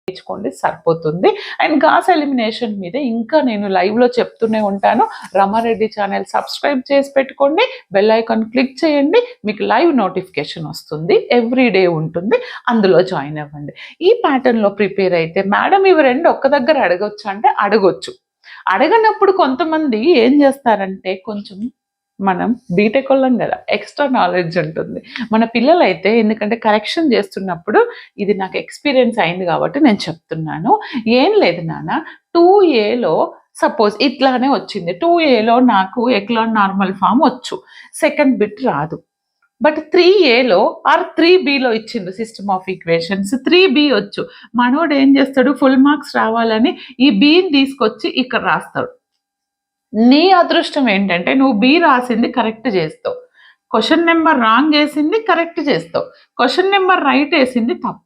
నేర్చుకోండి సరిపోతుంది. And gas elimination మీద ఇంకా నేను లైవ్లో చెప్తూనే ఉంటాను. రమారెడ్డి ఛానల్ సబ్స్క్రైబ్ చేసి పెట్టుకోండి, బెల్ ఐకాన్ క్లిక్ చేయండి, మీకు లైవ్ నోటిఫికేషన్ వస్తుంది, ఎవ్రీడే ఉంటుంది, అందులో జాయిన్ అవ్వండి. ఈ ప్యాటర్న్లో ప్రిపేర్ అయితే మేడం ఇవి రెండు ఒక్క దగ్గర అడగొచ్చు అంటే అడగొచ్చు. అడగనప్పుడు కొంతమంది ఏం చేస్తారంటే కొంచెం మనం బీటెక్ వాళ్ళం కదా, ఎక్స్ట్రా నాలెడ్జ్ ఉంటుంది. మన పిల్లలైతే ఎందుకంటే కరెక్షన్ చేస్తున్నప్పుడు ఇది నాకు ఎక్స్పీరియన్స్ అయింది కాబట్టి నేను చెప్తున్నాను. ఏం లేదు నాన్న, 2Aలో సపోజ్ ఇట్లానే వచ్చింది, 2Aలో నాకు ఎక్లాన్ నార్మల్ ఫామ్ వచ్చు, సెకండ్ బిట్ రాదు. బట్ 3Aలో ఆర్ 3Bలో ఇచ్చిండు సిస్టమ్ ఆఫ్ ఈక్వేషన్స్, 3B వచ్చు. మనోడు ఏం చేస్తాడు, ఫుల్ మార్క్స్ రావాలని ఈ బీని తీసుకొచ్చి ఇక్కడ రాస్తాడు. నీ అదృష్టం ఏంటంటే నువ్వు బి రాసింది కరెక్ట్ చేస్తావు, క్వశ్చన్ నెంబర్ రాంగ్ వేసింది కరెక్ట్ చేస్తావు, క్వశ్చన్ నెంబర్ రైట్ వేసింది తప్పు.